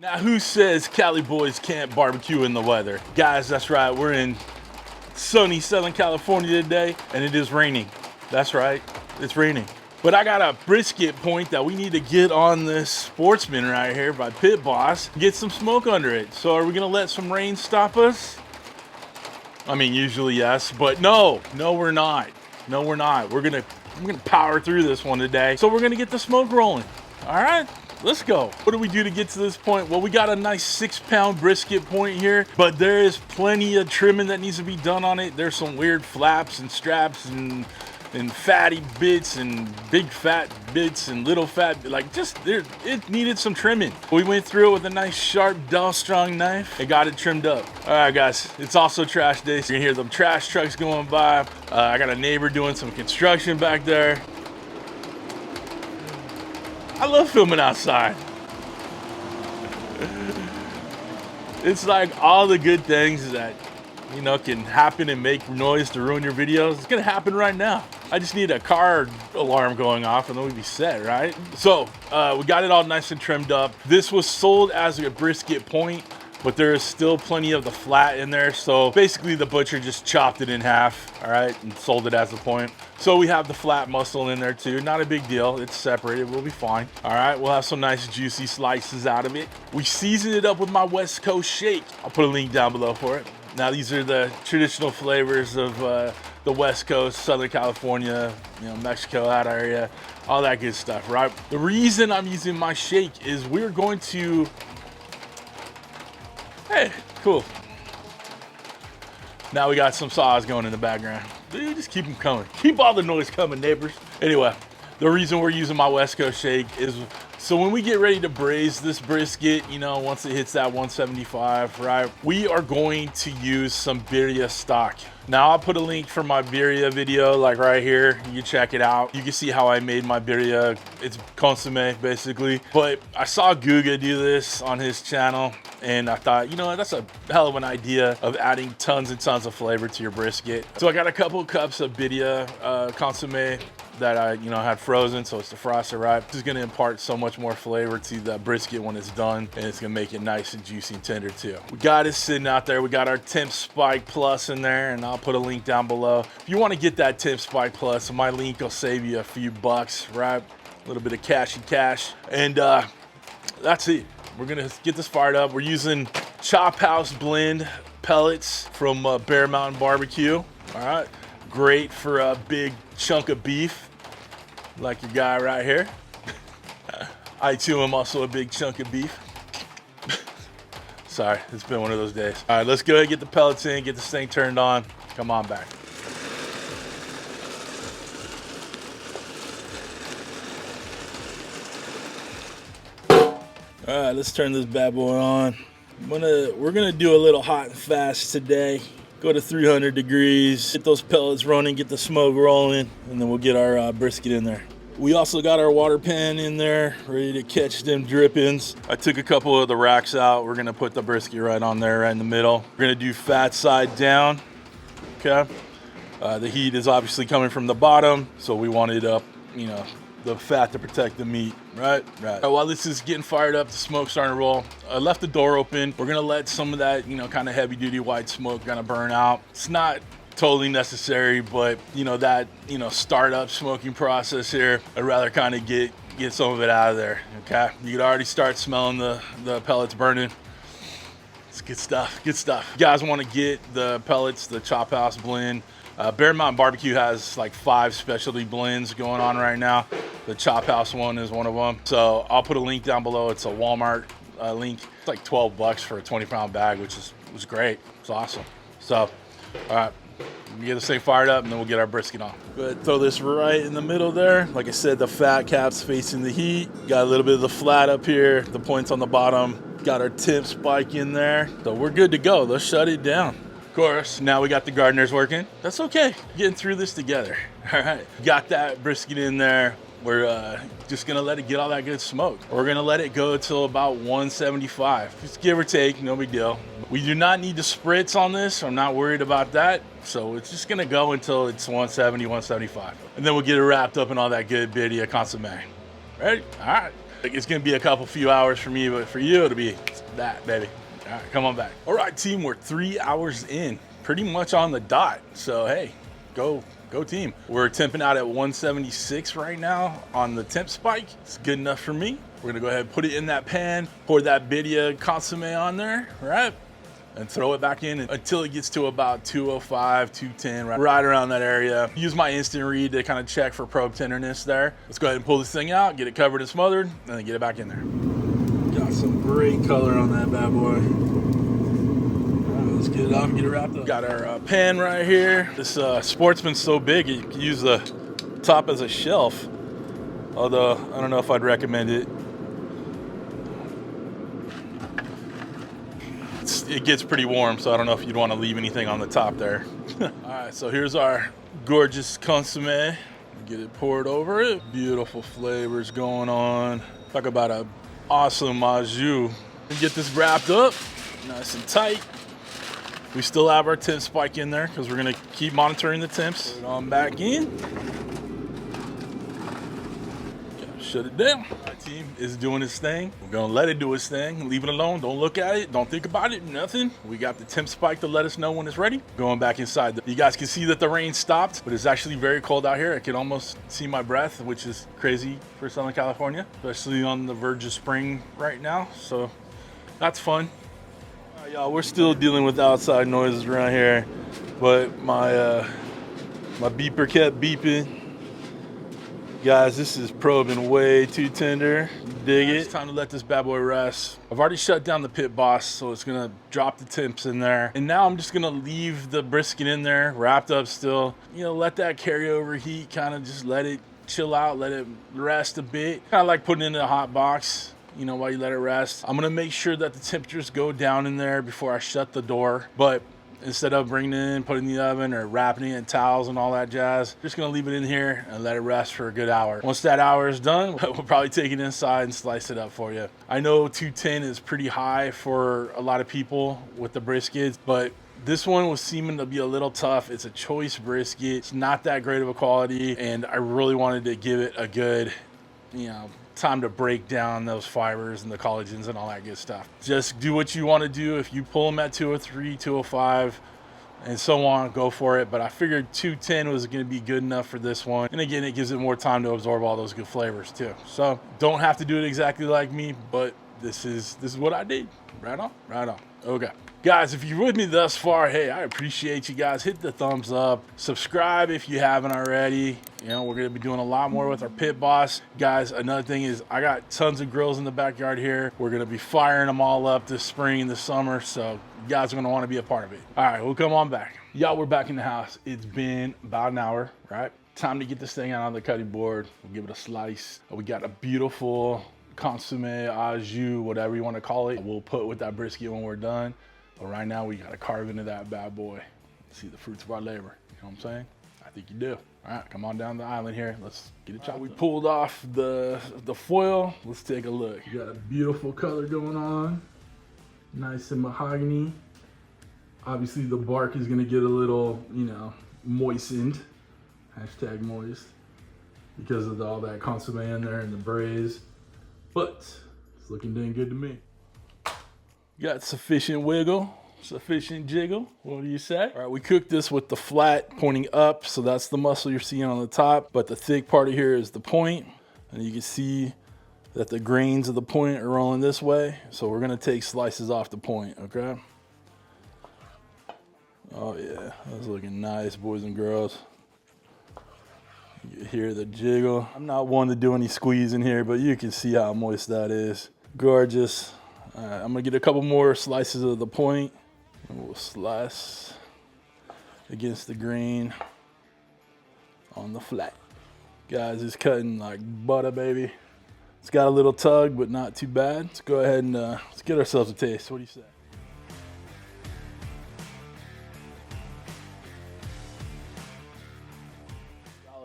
Now, who says Cali boys can't barbecue in the weather? Guys, that's right. We're in sunny Southern California today, and it is raining. That's right, it's raining. But I got a brisket point that we need to get on this Sportsman right here by Pit Boss. Get some smoke under it. So are we gonna let some rain stop us? I mean, usually yes, but no, we're not. No, we're not. We're gonna power through this one today. So we're gonna get the smoke rolling. All right. Let's go. What do we do to get to this point? Well, we got a nice 6-pound brisket point here, but there is plenty of trimming that needs to be done on it. There's some weird flaps and straps and fatty bits and big fat bits and little fat, like just there, it needed some trimming. We went through it with a nice sharp Dalstrong knife and got it trimmed up. All right, guys, it's also trash day. So you can hear the trash trucks going by. I got a neighbor doing some construction back there. I love filming outside. It's like all the good things that, you know, can happen and make noise to ruin your videos. It's gonna happen right now. I just need a car alarm going off and then we'd be set, right? So we got it all nice and trimmed up. This was sold as a brisket point, but there is still plenty of the flat in there. So basically the butcher just chopped it in half, all right, and sold it as a point. So we have the flat muscle in there too. Not a big deal, it's separated, we'll be fine. All right, we'll have some nice juicy slices out of it. We seasoned it up with my West Coast shake. I'll put a link down below for it. Now these are the traditional flavors of the West Coast, Southern California, you know, Mexico, that area, all that good stuff, right? The reason I'm using my shake is we're going to, hey, cool. Now we got some saws going in the background. Dude, just keep them coming. Keep all the noise coming, neighbors. Anyway, the reason we're using my West Coast shake is so when we get ready to braise this brisket, you know, once it hits that 175, right, we are going to use some birria stock. Now I'll put a link for my birria video, like right here. You can check it out. You can see how I made my birria. It's consomme, basically. But I saw Guga do this on his channel, and I thought, you know what, that's a hell of an idea of adding tons and tons of flavor to your brisket. So I got a couple cups of birria consomme that I, you know, had frozen, so it's defrosted, right? This is gonna impart so much more flavor to the brisket when it's done, and it's gonna make it nice and juicy and tender too. We got it sitting out there. We got our Temp Spike Plus in there, and I'll put a link down below. If you wanna get that Temp Spike Plus, my link will save you a few bucks, right? A little bit of cashy cash, and that's it. We're gonna get this fired up. We're using Chop House Blend pellets from Bear Mountain Barbecue, all right? Great for a big chunk of beef, like your guy right here. I too am also a big chunk of beef. Sorry, it's been one of those days. All right, let's go ahead and get the pellets in, get this thing turned on. Come on back. All right, let's turn this bad boy on. We're gonna do a little hot and fast today. Go to 300 degrees, get those pellets running, get the smoke rolling, and then we'll get our brisket in there. We also got our water pan in there, ready to catch them drippings. I took a couple of the racks out. We're gonna put the brisket right on there, right in the middle. We're gonna do fat side down, okay? The heat is obviously coming from the bottom, so we wanted up, you know, the fat to protect the meat, right? Right. While this is getting fired up, the smoke's starting to roll. I left the door open. We're gonna let some of that, you know, kind of heavy duty white smoke kind of burn out. It's not totally necessary, but you know, that, you know, startup smoking process here, I'd rather kind of get some of it out of there, okay? You could already start smelling the pellets burning. It's good stuff, good stuff. You guys wanna get the pellets, the Chop House blend. Bear Mountain Barbecue has like 5 specialty blends going on right now. The Chop House one is one of them. So I'll put a link down below. It's a Walmart link. It's like 12 bucks for a 20-pound bag, which was great. It's awesome. So, all right, we get this thing fired up and then we'll get our brisket on. Go ahead and throw this right in the middle there. Like I said, the fat cap's facing the heat. Got a little bit of the flat up here, the points on the bottom. Got our Temp Spike in there. So we're good to go. Let's shut it down. Of course, now we got the gardeners working. That's okay, getting through this together. All right, got that brisket in there. We're just gonna let it get all that good smoke. We're gonna let it go till about 175, just give or take, no big deal. We do not need to spritz on this. I'm not worried about that. So it's just gonna go until it's 170, 175. And then we'll get it wrapped up in all that good birria consomme. Ready? All right. Like, it's gonna be a few hours for me, but for you, it'll be that, baby. All right, come on back. All right, team, we're 3 hours in, pretty much on the dot. So, hey, go team. We're temping out at 176 right now on the temp spike. It's good enough for me. We're gonna go ahead and put it in that pan, pour that Birria consomme on there, right? And throw it back in until it gets to about 205, 210, right around that area. Use my instant read to kind of check for probe tenderness there. Let's go ahead and pull this thing out, get it covered and smothered, and then get it back in there. Got some great color on that bad boy. Let's get it off and get it wrapped up. Got our pan right here. This Sportsman's so big, you can use the top as a shelf. Although, I don't know if I'd recommend it. It gets pretty warm, so I don't know if you'd want to leave anything on the top there. All right, so here's our gorgeous consomme. Get it poured over it. Beautiful flavors going on. Talk about an awesome au jus. Get this wrapped up, nice and tight. We still have our temp spike in there because we're gonna keep monitoring the temps. Put it on back in. Shut it down. Our team is doing its thing. We're gonna let it do its thing. Leave it alone. Don't look at it. Don't think about it. Nothing. We got the temp spike to let us know when it's ready. Going back inside. You guys can see that the rain stopped, but it's actually very cold out here. I can almost see my breath, which is crazy for Southern California, especially on the verge of spring right now. So that's fun. Y'all, we're still dealing with outside noises around here, but my beeper kept beeping. Guys, this is probing way too tender. Dig it. It's time to let this bad boy rest. I've already shut down the Pit Boss, so it's gonna drop the temps in there. And now I'm just gonna leave the brisket in there, wrapped up still. You know, let that carryover heat kind of just let it chill out, let it rest a bit. Kind of like putting it in a hot box, you know, while you let it rest. I'm gonna make sure that the temperatures go down in there before I shut the door. But instead of bringing it in, putting it in the oven, or wrapping it in towels and all that jazz, just gonna leave it in here and let it rest for a good hour. Once that hour is done, we'll probably take it inside and slice it up for you. I know 210 is pretty high for a lot of people with the briskets, but this one was seeming to be a little tough. It's a choice brisket. It's not that great of a quality, and I really wanted to give it a good, you know, time to break down those fibers and the collagens and all that good stuff. Just do what you want to do. If you pull them at 203, 205, and so on, go for it. But I figured 210 was going to be good enough for this one. And again, it gives it more time to absorb all those good flavors too. So don't have to do it exactly like me, but this is what I did. Right on, right on. Okay. Guys, if you're with me thus far, hey, I appreciate you guys. Hit the thumbs up. Subscribe if you haven't already. You know, we're going to be doing a lot more with our Pit Boss. Guys, another thing is I got tons of grills in the backyard here. We're going to be firing them all up this spring and this summer, so you guys are going to want to be a part of it. All right, we'll come on back. Y'all, we're back in the house. It's been about an hour, right? Time to get this thing out on the cutting board. We'll give it a slice. We got a beautiful consomme, au jus, whatever you want to call it. We'll put with that brisket when we're done. But right now we got to carve into that bad boy. See the fruits of our labor. You know what I'm saying? I think you do. All right, come on down the island here. Let's get it chopped. We pulled off the foil. Let's take a look. You got a beautiful color going on. Nice and mahogany. Obviously the bark is gonna get a little, you know, moistened. Hashtag moist. Because of all that consomme in there and the braise. But it's looking dang good to me. Got sufficient wiggle, sufficient jiggle. What do you say? All right, we cooked this with the flat pointing up, so that's the muscle you're seeing on the top, but the thick part of here is the point, and you can see that the grains of the point are rolling this way, so we're gonna take slices off the point, okay? Oh yeah, that's looking nice, boys and girls. You hear the jiggle. I'm not one to do any squeezing here, but you can see how moist that is. Gorgeous. All right, I'm gonna get a couple more slices of the point, and we'll slice against the grain on the flat. Guys, it's cutting like butter, baby. It's got a little tug, but not too bad. Let's go ahead and let's get ourselves a taste. What do you say?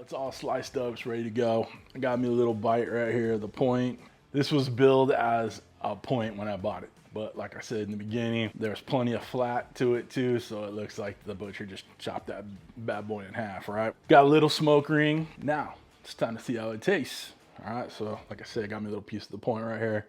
It's all sliced up, it's ready to go. I got me a little bite right here at the point. This was billed as a point when I bought it, but like I said in the beginning, there's plenty of flat to it too, so it looks like the butcher just chopped that bad boy in half, right? Got a little smoke ring. Now, it's time to see how it tastes. All right, so like I said, got me a little piece of the point right here.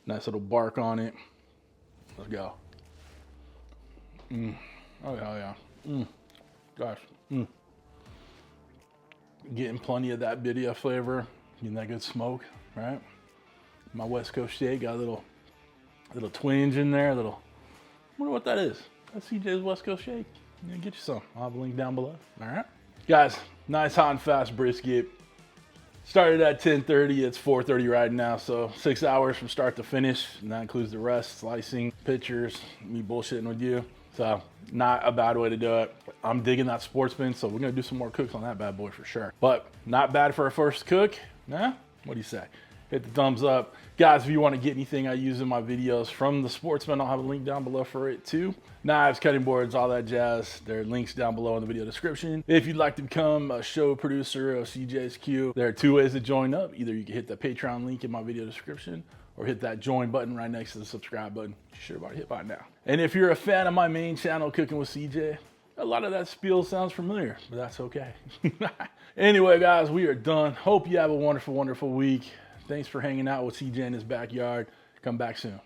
Nice little bark on it. Let's go. Oh, hell yeah. Gosh. Getting plenty of that video flavor, getting that good smoke, right? My West Coast shake got a little twinge in there, I wonder what that is. That's CJ's West Coast shake. Yeah, get you some. I'll have a link down below. All right. Guys, nice hot and fast brisket. Started at 10:30, it's 4:30 right now, so 6 hours from start to finish, and that includes the rest, slicing, pictures, me bullshitting with you. So not a bad way to do it. I'm digging that Sportsman, so we're gonna do some more cooks on that bad boy for sure. But not bad for a first cook, nah? What do you say? Hit the thumbs up. Guys, if you want to get anything I use in my videos from the Sportsman, I'll have a link down below for it too. Knives, cutting boards, all that jazz. There are links down below in the video description. If you'd like to become a show producer of CJ's Q, there are 2 ways to join up. Either you can hit the Patreon link in my video description or hit that join button right next to the subscribe button. You should have already hit by now. And if you're a fan of my main channel, Cooking with CJ, a lot of that spiel sounds familiar, but that's okay. Anyway, guys, we are done. Hope you have a wonderful, wonderful week. Thanks for hanging out with CJ in his backyard. Come back soon.